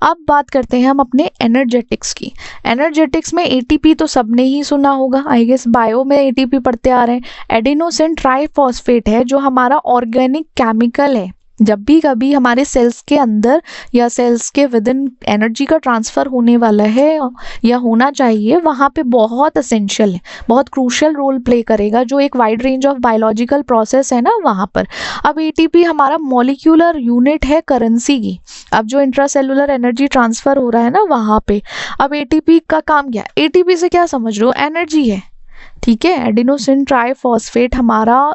अब बात करते हैं हम अपने एनर्जेटिक्स की। एनर्जेटिक्स में एटीपी तो सबने ही सुना होगा, आई गेस बायो में एटीपी पढ़ते आ रहे हैं। एडिनोसिन ट्राइफॉस्फेट है जो हमारा ऑर्गेनिक केमिकल है। जब भी कभी हमारे सेल्स के अंदर या सेल्स के विद इन एनर्जी का ट्रांसफ़र होने वाला है या होना चाहिए, वहाँ पे बहुत असेंशियल है, बहुत क्रूशियल रोल प्ले करेगा, जो एक wide range of biological process है ना वहाँ पर। अब एटीपी हमारा मॉलिक्यूलर यूनिट है करेंसी की। अब जो इंट्रासेलुलर एनर्जी ट्रांसफ़र हो रहा है ना वहाँ पे, अब एटीपी का काम क्या है? एटीपी से क्या समझ रहे हो? एनर्जी है, ठीक है। एडिनोसिन ट्राइफॉस्फेट हमारा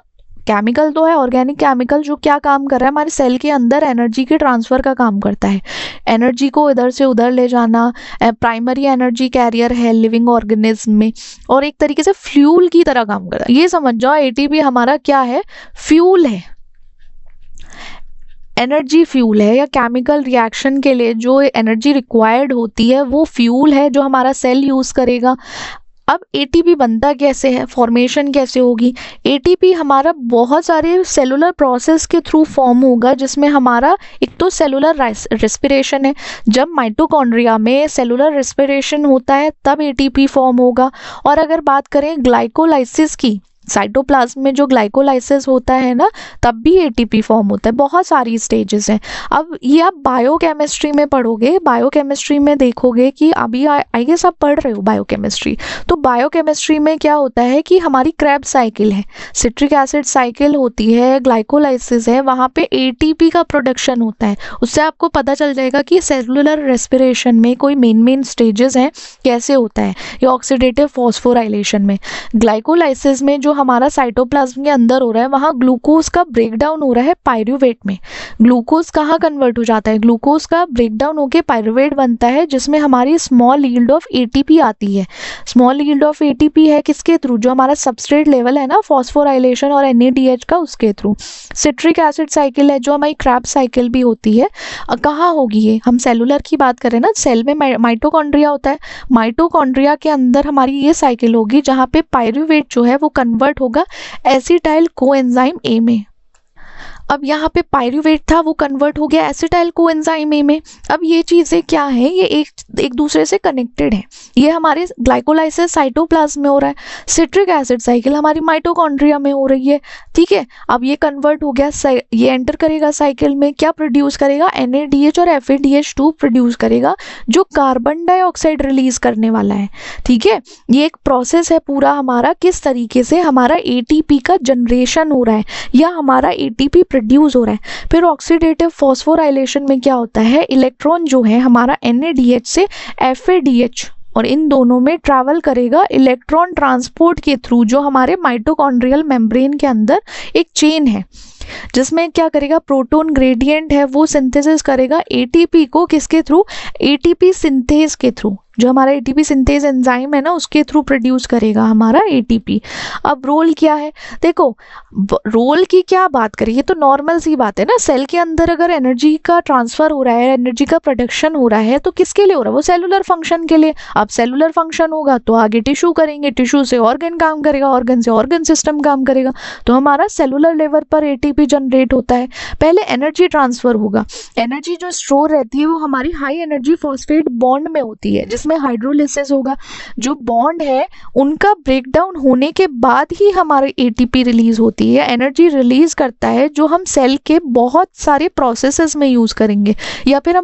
केमिकल तो है, ऑर्गेनिक केमिकल, जो क्या काम कर रहा है हमारे सेल के अंदर एनर्जी के ट्रांसफ़र का काम करता है। एनर्जी को इधर से उधर ले जाना, प्राइमरी एनर्जी कैरियर है लिविंग ऑर्गेनिज्म में, और एक तरीके से फ्यूल की तरह काम करता है। ये समझ जाओ एटीपी हमारा क्या है? फ्यूल है, एनर्जी फ्यूल है, या केमिकल रिएक्शन के लिए जो एनर्जी रिक्वायर्ड होती है वो फ्यूल है जो हमारा सेल यूज़ करेगा। अब एटीपी बनता कैसे है, फॉर्मेशन कैसे होगी? एटीपी हमारा बहुत सारे सेलुलर प्रोसेस के थ्रू फॉर्म होगा, जिसमें हमारा एक तो सेलुलर रेस्पिरेशन है। जब माइटोकॉन्ड्रिया में सेलुलर रेस्पिरेशन होता है तब एटीपी फॉर्म होगा। और अगर बात करें ग्लाइकोलाइसिस की, साइटोप्लाज्म में जो ग्लाइकोलाइसिस होता है ना, तब भी एटीपी फॉर्म होता है। बहुत सारी स्टेजेस हैं। अब ये आप बायोकेमिस्ट्री में पढ़ोगे, बायोकेमिस्ट्री में देखोगे कि अभी आई गेस आप पढ़ रहे हो बायोकेमिस्ट्री, तो बायोकेमिस्ट्री में क्या होता है कि हमारी क्रेब्स साइकिल है, सिट्रिक एसिड साइकिल होती है, ग्लाइकोलाइसिस है, वहाँ पे एटीपी का प्रोडक्शन होता है। उससे आपको पता चल जाएगा कि सेलुलर रेस्पिरेशन में कोई मेन स्टेजेस हैं कैसे होता है, या ऑक्सीडेटिव फॉस्फोराइलेशन में। ग्लाइकोलाइसिस में जो हमारा साइटोप्लाज्म के अंदर हो रहा है, वहाँ ग्लूकोज का ब्रेकडाउन हो रहा है पायरूवेट में। ग्लूकोज कहाँ कन्वर्ट हो जाता है? ग्लूकोज का ब्रेकडाउन होकर पायरूवेट बनता है, जिसमें हमारी स्मॉल यील्ड ऑफ एटीपी आती है। स्मॉल यील्ड ऑफ एटीपी है किसके थ्रू? जो हमारा सबस्ट्रेट लेवल है ना, फॉस्फोराइलेशन और एनएडीएच का, उसके थ्रू। सिट्रिक एसिड साइकिल है जो हमारी क्रेब्स साइकिल भी होती है। कहाँ होगी ये? हम सेलुलर की बात करें ना, सेल में माइटोकॉन्ड्रिया होता है, माइटोकॉन्ड्रिया के अंदर हमारी ये साइकिल होगी जहाँ पे पायरूवेट जो है वो कन्वर्ट होगा एसिटाइल कोएंजाइम ए में। अब यहाँ पे पायरूवेट था, वो कन्वर्ट हो गया एसिटाइल कोएंजाइम ए में। अब ये चीज़ें क्या है? ये एक दूसरे से कनेक्टेड है। ये हमारे ग्लाइकोलाइसिस साइटोप्लाज्म में हो रहा है, सिट्रिक एसिड साइकिल हमारी माइटोकॉन्ड्रिया में हो रही है, ठीक है। अब ये कन्वर्ट हो गया, ये एंटर करेगा साइकिल में, क्या प्रोड्यूस करेगा? एनएडीएच और FADH2 प्रोड्यूस करेगा, जो कार्बन डाइऑक्साइड रिलीज करने वाला है, ठीक है। ये एक प्रोसेस है पूरा हमारा, किस तरीके से हमारा एटीपी का जनरेशन हो रहा है या हमारा एटीपी प्रोड्यूस हो रहा है। फिर ऑक्सीडेटिव फॉस्फोराइलेशन में क्या होता है? इलेक्ट्रॉन जो है हमारा NADH से FADH, और इन दोनों में ट्रैवल करेगा इलेक्ट्रॉन ट्रांसपोर्ट के थ्रू, जो हमारे माइटोकॉन्ड्रियल मेम्ब्रेन के अंदर एक चेन है, जिसमें क्या करेगा? प्रोटॉन ग्रेडियंट है वो सिंथेसिस करेगा एटीपी को, किसके थ्रू? एटीपी सिंथेज के थ्रू। जो हमारा एटीपी सिंथेज एंजाइम है ना, उसके थ्रू प्रोड्यूस करेगा हमारा एटीपी। अब रोल क्या है? देखो, रोल की क्या बात करें, ये तो नॉर्मल सी बात है ना। सेल के अंदर अगर एनर्जी का ट्रांसफर हो रहा है, एनर्जी का प्रोडक्शन हो रहा है, तो किसके लिए हो रहा है? वो सेलुलर फंक्शन के लिए। अब सेलुलर फंक्शन होगा तो आगे टिश्यू करेंगे, टिश्यू से ऑर्गन काम करेगा, ऑर्गन से ऑर्गन सिस्टम काम करेगा, तो हमारा सेलुलर लेवल पर एटीपी जनरेट होता है। पहले एनर्जी ट्रांसफर होगा, एनर्जी जो स्टोर रहती है वो हमारी हाई एनर्जी फॉस्फेट बॉन्ड में होती है, में हाइड्रोलिसिस होगा। जो बॉन्ड है उनका ब्रेकडाउन होने के बाद ही हमारे एटीपी रिलीज होती है, एनर्जी रिलीज करता है, जो हम सेल के बहुत सारे प्रोसेसेस में यूज करेंगे, या फिर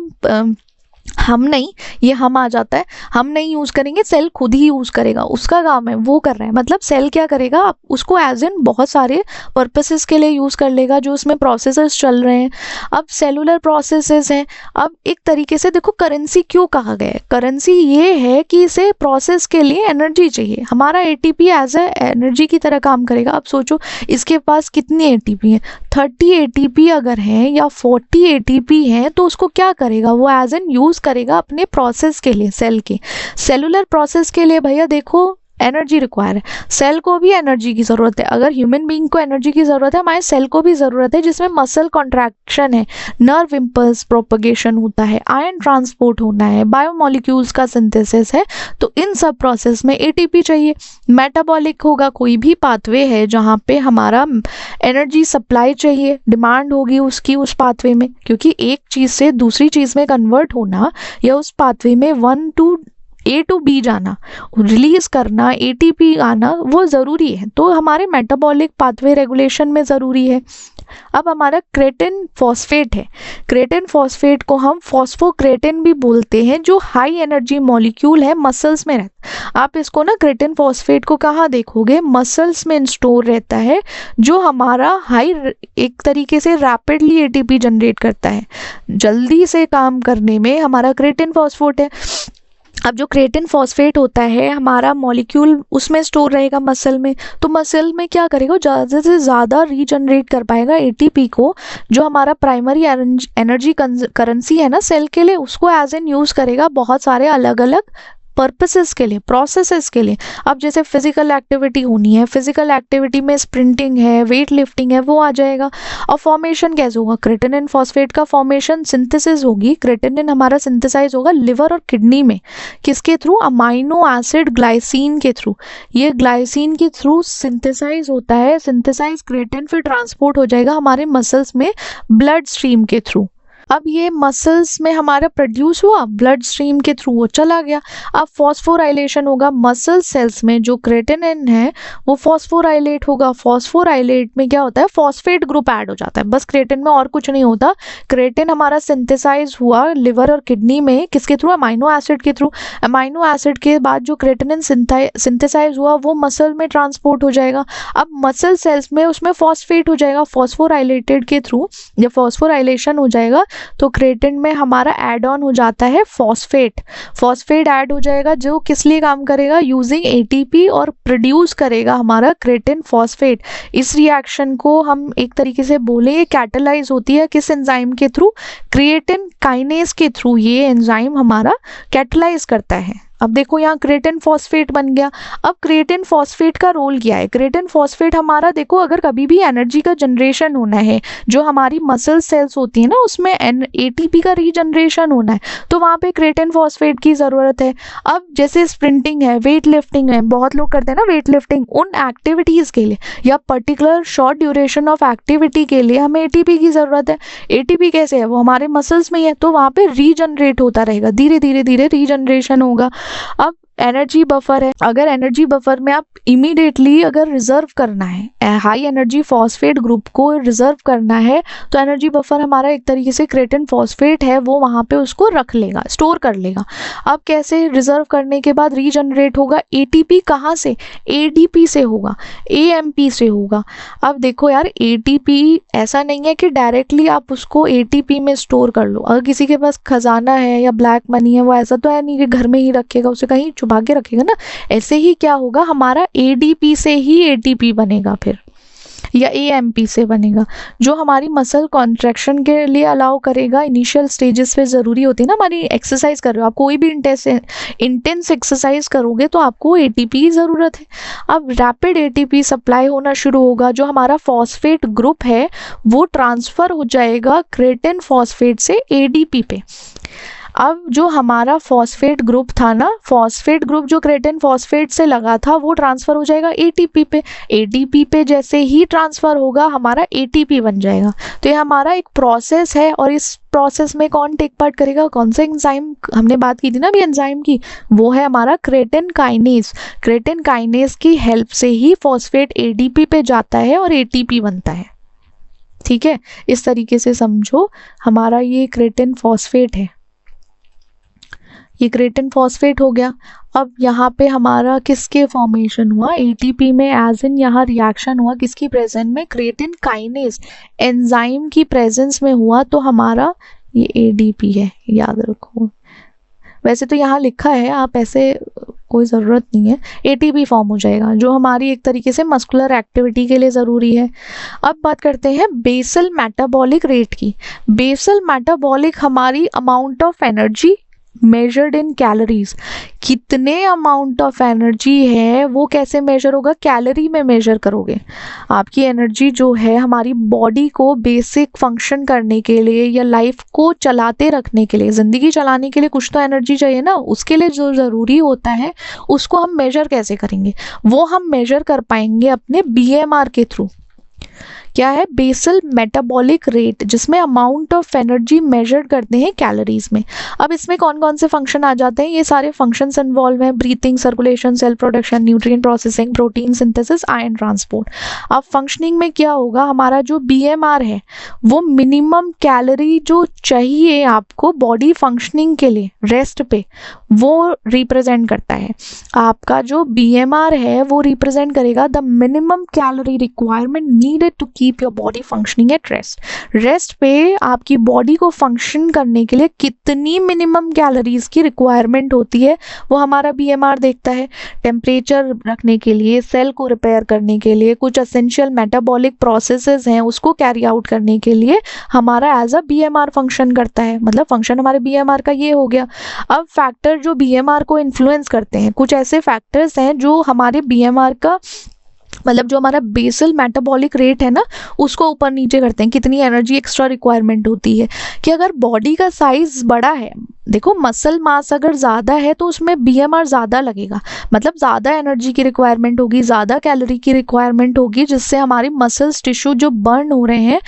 हम नहीं, ये हम आ जाता है, हम नहीं यूज़ करेंगे, सेल खुद ही यूज़ करेगा, उसका काम है वो कर रहा है। मतलब सेल क्या करेगा? उसको एज इन बहुत सारे पर्पसेस के लिए यूज़ कर लेगा, जो उसमें प्रोसेसेस चल रहे हैं। अब सेलुलर प्रोसेसेस हैं। अब एक तरीके से देखो, करेंसी क्यों कहा गया है? करेंसी ये है कि इसे प्रोसेस के लिए एनर्जी चाहिए। हमारा एटीपी एज ए एनर्जी की तरह काम करेगा। अब सोचो इसके पास कितनी एटीपी है, 30 एटीपी अगर है या 40 एटीपी है, तो उसको क्या करेगा? वो एज एन यूज़ करेगा अपने प्रोसेस के लिए, सेल के सेलुलर प्रोसेस के लिए। भैया देखो, एनर्जी रिक्वायर है। सेल को भी एनर्जी की ज़रूरत है। अगर ह्यूमन बीइंग को एनर्जी की ज़रूरत है, हमारे सेल को भी ज़रूरत है, जिसमें मसल कॉन्ट्रैक्शन है, नर्व इम्पल्स प्रोपगेशन होता है, आयन ट्रांसपोर्ट होना है, बायोमोलिक्यूल्स का सिंथेसिस है। तो इन सब प्रोसेस में एटीपी चाहिए। मेटाबॉलिक होगा, कोई भी पाथवे है जहाँ पे हमारा एनर्जी सप्लाई चाहिए, डिमांड होगी उसकी उस पाथवे में, क्योंकि एक चीज़ से दूसरी चीज़ में कन्वर्ट होना या उस पाथवे में A to B जाना, रिलीज करना, एटीपी आना, वो ज़रूरी है। तो हमारे मेटाबॉलिक पाथवे रेगुलेशन में ज़रूरी है। अब हमारा क्रेटिन फॉस्फेट है। क्रेटिन फॉस्फेट को हम फॉस्फोक्रेटिन भी बोलते हैं, जो हाई एनर्जी मॉलिक्यूल है, मसल्स में रहता। आप इसको ना क्रेटिन फॉस्फेट को कहाँ देखोगे? मसल्स में स्टोर रहता है, जो हमारा हाई एक तरीके से रैपिडली एटीपी जनरेट करता है। जल्दी से काम करने में हमारा क्रेटिन फॉस्फेट है। अब जो क्रेटिन फॉस्फेट होता है हमारा मॉलिक्यूल उसमें स्टोर रहेगा मसल में, तो मसल में क्या करेगा? ज़्यादा से ज़्यादा रीजनरेट कर पाएगा एटीपी को, जो हमारा प्राइमरी एनर्जी करेंसी है ना सेल के लिए, उसको एज एन यूज़ करेगा बहुत सारे अलग अलग पर्पसेस के लिए, प्रोसेसेस के लिए। अब जैसे फिजिकल एक्टिविटी होनी है, फिजिकल एक्टिविटी में स्प्रिंटिंग है, वेट लिफ्टिंग है, वो आ जाएगा। और फॉर्मेशन कैसे होगा? क्रेटिनिन फॉस्फेट का फॉर्मेशन सिंथेसिस होगी। क्रेटिनिन हमारा सिंथेसाइज होगा लिवर और किडनी में। किसके थ्रू? अमाइनो एसिड ग्लाइसिन के थ्रू। ये ग्लाइसिन के थ्रू सिंथेसाइज होता है। सिंथेसाइज क्रेटिन फिर ट्रांसपोर्ट हो जाएगा हमारे मसल्स में ब्लड स्ट्रीम के थ्रू। अब ये मसल्स में हमारा प्रोड्यूस हुआ, ब्लड स्ट्रीम के थ्रू वो चला गया। अब फॉस्फोराइलेशन होगा मसल सेल्स में, जो क्रेटिनिन है वो फॉस्फोराइलेट होगा। फॉस्फोराइलेट में क्या होता है? फॉस्फेट ग्रुप ऐड हो जाता है, बस क्रेटिन में और कुछ नहीं होता। क्रेटिन हमारा सिंथेसाइज हुआ लिवर और किडनी में, किसके थ्रू? अमाइनो एसिड के थ्रू। अमाइनो एसिड के बाद जो क्रेटिनिन सिंथेसाइज हुआ वो मसल में ट्रांसपोर्ट हो जाएगा। अब मसल सेल्स में उसमें फॉस्फेट हो जाएगा फॉस्फोराइलेटेड के थ्रू। जब फॉस्फोराइलेशन हो जाएगा तो क्रेटिन में हमारा ऐड ऑन हो जाता है फॉस्फेट। फॉस्फेट ऐड हो जाएगा, जो किस लिए काम करेगा? यूजिंग एटीपी, और प्रोड्यूस करेगा हमारा क्रेटिन फॉस्फेट। इस रिएक्शन को हम एक तरीके से बोले कैटालाइज होती है किस एंजाइम के थ्रू? क्रिएटिन काइनेज के थ्रू ये एंजाइम हमारा कैटालाइज करता है। अब देखो यहाँ क्रेटिन फॉस्फेट बन गया। अब क्रेटिन फॉस्फेट का रोल क्या है? क्रेटिन फॉस्फेट हमारा देखो, अगर कभी भी एनर्जी का जनरेशन होना है, जो हमारी मसल सेल्स होती है ना उसमें एटीपी का रीजनरेशन होना है, तो वहाँ पे क्रेटिन फॉस्फेट की ज़रूरत है। अब जैसे स्प्रिंटिंग है, वेट लिफ्टिंग है, बहुत लोग करते हैं ना वेट लिफ्टिंग, उन एक्टिविटीज़ के लिए या particular short duration of activity के लिए हमें एटीपी की ज़रूरत है। एटीपी कैसे है? वो हमारे मसल्स में ही है, तो वहाँ पे रीजनरेट होता रहेगा, धीरे धीरे धीरे रीजनरेशन होगा। अब एनर्जी बफर है। अगर एनर्जी बफर में आप इमीडिएटली अगर रिजर्व करना है, हाई एनर्जी फॉस्फेट ग्रुप को रिजर्व करना है, तो एनर्जी बफर हमारा एक तरीके से क्रेटिन फॉस्फेट है, वो वहाँ पे उसको रख लेगा, स्टोर कर लेगा। अब कैसे? रिजर्व करने के बाद रीजनरेट होगा। एटीपी कहाँ से? एडीपी से होगा, एएमपी से होगा। अब देखो यार, एटीपी ऐसा नहीं है कि डायरेक्टली आप उसको एटीपी में स्टोर कर लो। अगर किसी के पास खजाना है या ब्लैक मनी है, वो ऐसा तो है नहीं कि घर में ही रखेगा, उसे कहीं छुपा के रखेगा ना। ऐसे ही क्या होगा, हमारा एडीपी से ही एटीपी बनेगा फिर, या एएमपी से बनेगा, जो हमारी मसल कॉन्ट्रैक्शन के लिए अलाउ करेगा। इनिशियल स्टेजेस पे ज़रूरी होती है ना, हमारी एक्सरसाइज कर रहे हो आप, कोई भी इंटेंस एक्सरसाइज करोगे तो आपको एटीपी की ज़रूरत है। अब रैपिड एटीपी सप्लाई होना शुरू होगा, जो हमारा फॉस्फेट ग्रुप है वो ट्रांसफ़र हो जाएगा क्रेटिन फॉस्फेट से एडीपी पे। अब जो हमारा फॉस्फेट ग्रुप था ना, फॉस्फेट ग्रुप जो क्रेटिन फॉस्फेट से लगा था, वो ट्रांसफ़र हो जाएगा एटीपी पे। एटीपी पे जैसे ही ट्रांसफ़र होगा हमारा एटीपी बन जाएगा। तो ये हमारा एक प्रोसेस है, और इस प्रोसेस में कौन टेक पार्ट करेगा? कौन सा एंजाइम? हमने बात की थी ना अभी एंजाइम की, वो है हमारा क्रेटिन काइनेज। क्रेटिन काइनेज की हेल्प से ही फॉस्फेट एडीपी पे जाता है और एटीपी बनता है। ठीक है, इस तरीके से समझो। हमारा ये क्रेटिन फॉस्फेट है, ये क्रेटिन फॉस्फेट हो गया। अब यहाँ पे हमारा किसके फॉर्मेशन हुआ? एटीपी में, एज इन यहाँ रिएक्शन हुआ किसकी प्रेजेंस में? क्रेटिन काइनेज एंजाइम की प्रेजेंस में हुआ, तो हमारा ये एडीपी है, याद रखो। वैसे तो यहाँ लिखा है, आप ऐसे कोई ज़रूरत नहीं है। एटीपी फॉर्म हो जाएगा, जो हमारी एक तरीके से मस्कुलर एक्टिविटी के लिए ज़रूरी है। अब बात करते हैं बेसल मेटाबॉलिक रेट की। बेसल मेटाबॉलिक हमारी amount of energy measured in calories. कितने अमाउंट ऑफ एनर्जी है वो कैसे मेजर होगा, कैलोरी में मेजर करोगे। आपकी एनर्जी जो है हमारी बॉडी को बेसिक फंक्शन करने के लिए या लाइफ को चलाते रखने के लिए, ज़िंदगी चलाने के लिए कुछ तो एनर्जी चाहिए ना, उसके लिए जो ज़रूरी होता है उसको हम मेजर कैसे करेंगे, वो हम मेजर कर पाएंगे अपने BMR के थ्रू। क्या है, बेसल मेटाबॉलिक रेट, जिसमें अमाउंट ऑफ एनर्जी मेजर करते हैं कैलोरीज में। अब इसमें कौन कौन से फंक्शन आ जाते हैं, ये सारे फंक्शंस इन्वॉल्व हैं, breathing, circulation, cell production, nutrient processing, protein synthesis, ion transport. अब फंक्शनिंग में क्या होगा, हमारा जो BMR है वो मिनिमम कैलोरी जो चाहिए आपको बॉडी फंक्शनिंग के लिए रेस्ट पे, वो रिप्रेजेंट करता है। आपका जो BMR है वो रिप्रेजेंट करेगा the minimum calorie requirement needed to keep your body functioning at rest. Rest पे आपकी बॉडी को फंक्शन करने के लिए कितनी मिनिमम कैलोरीज की रिक्वायरमेंट होती है वो हमारा BMR देखता है। टेम्परेचर रखने के लिए, सेल को रिपेयर करने के लिए, कुछ एसेंशियल मेटाबॉलिक प्रोसेसेस हैं उसको कैरी आउट करने के लिए हमारा एज अ BMR फंक्शन करता है। मतलब फंक्शन हमारे BMR का ये हो गया। अब फैक्टर जो BMR को इन्फ्लुएंस करते हैं, कुछ ऐसे फैक्टर्स हैं जो हमारे BMR का, मतलब जो हमारा बेसल मेटाबॉलिक रेट है ना, उसको ऊपर नीचे करते हैं, कितनी एनर्जी एक्स्ट्रा रिक्वायरमेंट होती है। कि अगर बॉडी का साइज बड़ा है, देखो मसल मास अगर ज़्यादा है तो उसमें BMR ज़्यादा लगेगा, मतलब ज़्यादा एनर्जी की रिक्वायरमेंट होगी, ज़्यादा कैलोरी की रिक्वायरमेंट होगी, जिससे हमारी मसल्स टिश्यू जो बर्न हो रहे हैं,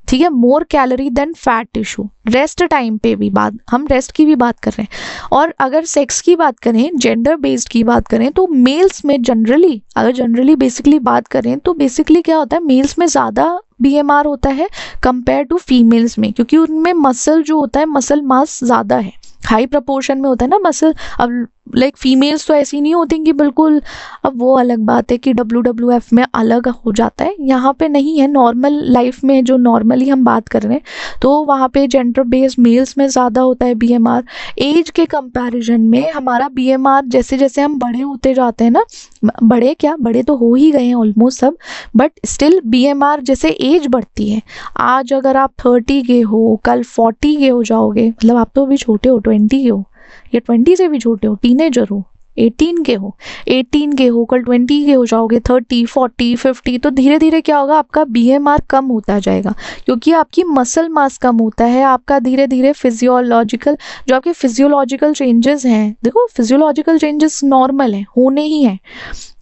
ठीक है, more calorie than fat tissue. Rest time पे भी बात, हम रेस्ट की भी बात कर रहे हैं। और अगर सेक्स की बात करें, जेंडर बेस्ड की बात करें, तो मेल्स में जनरली, अगर जनरली बेसिकली बात करें तो बेसिकली क्या होता है, मेल्स में ज़्यादा BMR होता है कंपेयर टू फीमेल्स में, क्योंकि उनमें मसल जो होता है, मसल मास ज़्यादा है, हाई प्रपोर्शन में होता है ना मसल। अब लाइक फीमेल्स तो ऐसी नहीं होती कि बिल्कुल, अब वो अलग बात है कि WWF में अलग हो जाता है, यहाँ पे नहीं है। नॉर्मल लाइफ में जो नॉर्मली हम बात कर रहे हैं तो वहाँ पे जेंडर बेस्ड मेल्स में ज़्यादा होता है BMR। एज के कंपैरिजन में हमारा BMR जैसे जैसे हम बड़े होते जाते हैं ना, बड़े क्या, बड़े तो हो ही गए हैं ऑलमोस्ट सब, बट स्टिल BMR जैसे एज बढ़ती है, आज अगर आप 30 के हो, कल 40 के हो जाओगे, मतलब आप तो अभी छोटे हो, 20 के हो या 20 से भी छोटे हो, टीनेजर हो, 18 के हो, 18 के हो, कल 20 के हो जाओगे, 30, 40, 50, तो धीरे धीरे क्या होगा, आपका BMR कम होता जाएगा, क्योंकि आपकी मसल मास कम होता है। आपका धीरे धीरे फिजियोलॉजिकल, जो आपके फिजियोलॉजिकल चेंजेस हैं, देखो फिजियोलॉजिकल चेंजेस नॉर्मल है, होने ही हैं,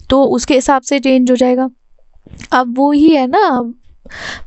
तो उसके हिसाब से चेंज हो जाएगा। अब वो ही है ना,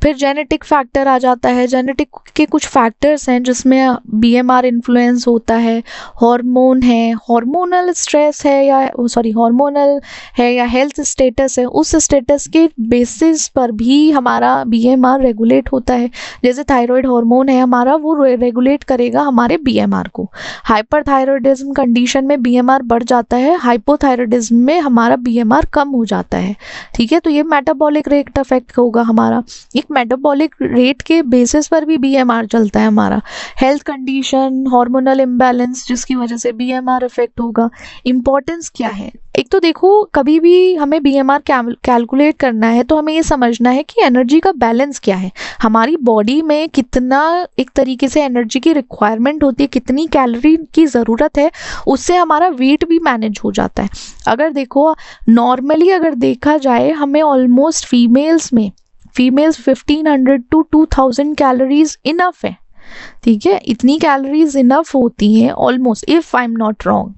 फिर जेनेटिक फैक्टर आ जाता है। जेनेटिक के कुछ फैक्टर्स हैं जिसमें BMR इन्फ्लुएंस होता है। हार्मोन है, हार्मोनल स्ट्रेस है या हार्मोनल है या हेल्थ स्टेटस है, उस स्टेटस के बेसिस पर भी हमारा BMR रेगुलेट होता है। जैसे थायराइड हार्मोन है हमारा, वो रेगुलेट करेगा हमारे BMR को। हाइपरथायरॉयडिज्म कंडीशन में BMR बढ़ जाता है, हाइपोथायरॉयडिज्म में हमारा BMR कम हो जाता है। ठीक है, तो ये मेटाबॉलिक रेट अफेक्ट होगा हमारा। एक मेटाबॉलिक रेट के बेसिस पर भी BMR चलता है हमारा। हेल्थ कंडीशन, हार्मोनल इम्बैलेंस, जिसकी वजह से BMR इफेक्ट होगा। इंपॉर्टेंस क्या है, एक तो देखो कभी भी हमें BMR कैलकुलेट करना है तो हमें ये समझना है कि एनर्जी का बैलेंस क्या है, हमारी बॉडी में कितना एक तरीके से एनर्जी की रिक्वायरमेंट होती है, कितनी कैलोरी की ज़रूरत है, उससे हमारा वेट भी मैनेज हो जाता है। अगर देखो नॉर्मली अगर देखा जाए, हमें almost females 1500 to 2000 calories enough है। ठीक है, इतनी कैलोरीज इनफ होती हैं almost, if I am not wrong,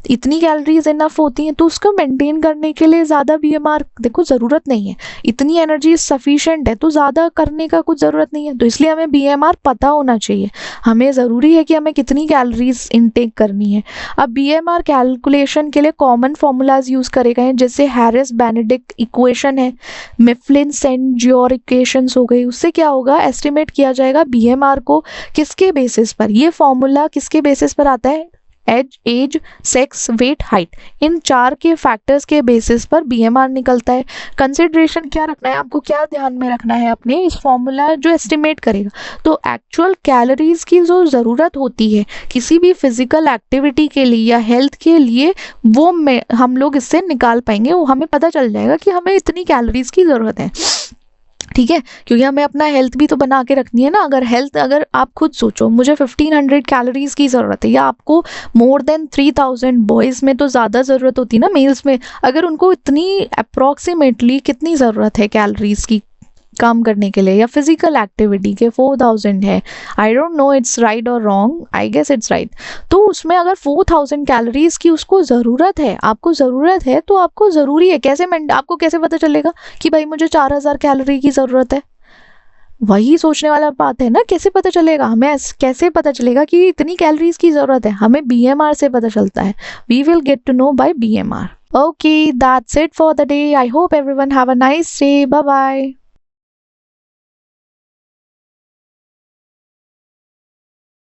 इतनी कैलोरीज इनफ होती हैं, तो उसको मेंटेन करने के लिए ज़्यादा BMR देखो ज़रूरत नहीं है। इतनी एनर्जी सफिशेंट है तो ज़्यादा करने का कुछ ज़रूरत नहीं है। तो इसलिए हमें BMR पता होना चाहिए, हमें ज़रूरी है कि हमें कितनी कैलोरीज इनटेक करनी है। अब BMR कैलकुलेशन के लिए कॉमन फार्मूलाज यूज़ करे गए हैं, जैसे हैरिस बेनेडिक्ट इक्वेशन है, मिफ्लिन सेंट ज्योर इक्वेशंस हो गई। उससे क्या होगा, एस्टिमेट किया जाएगा BMR को किसके बेसिस पर, ये फॉर्मूला किसके बेसिस पर आता है, एज, सेक्स, वेट, हाइट, इन 4 के फैक्टर्स के बेसिस पर BMR निकलता है। कंसिडरेशन क्या रखना है आपको, क्या ध्यान में रखना है अपने इस फॉर्मूला जो एस्टिमेट करेगा, तो एक्चुअल कैलोरीज की जो ज़रूरत होती है किसी भी फिजिकल एक्टिविटी के लिए या हेल्थ के लिए, वो हम लोग इससे निकाल पाएंगे, वो हमें पता चल जाएगा कि हमें इतनी कैलोरीज की ज़रूरत है। ठीक है, क्योंकि हमें अपना हेल्थ भी तो बना के रखनी है ना। अगर आप खुद सोचो, मुझे 1500 कैलोरीज की ज़रूरत है, या आपको मोर देन 3000, बॉयज़ में तो ज़्यादा ज़रूरत होती है ना, मेल्स में, अगर उनको इतनी अप्रॉक्सीमेटली कितनी ज़रूरत है कैलोरीज की काम करने के लिए, या फिजिकल एक्टिविटी के 4000 है, I don't know it's right और wrong, I guess it's right. तो उसमें अगर 4000 कैलोरीज की उसको ज़रूरत है, आपको ज़रूरत है, तो आपको ज़रूरी है। आपको कैसे पता चलेगा कि भाई मुझे 4000 कैलोरी की ज़रूरत है? वही सोचने वाला बात है ना, कैसे पता चलेगा हमें? कैसे पता चलेगा कि इतनी कैलोरीज की ज़रूरत है? हमें बीएमआर से पता चलता है। We will get to know by BMR. Okay, that's it for the day. I hope everyone have a nice day. Bye bye.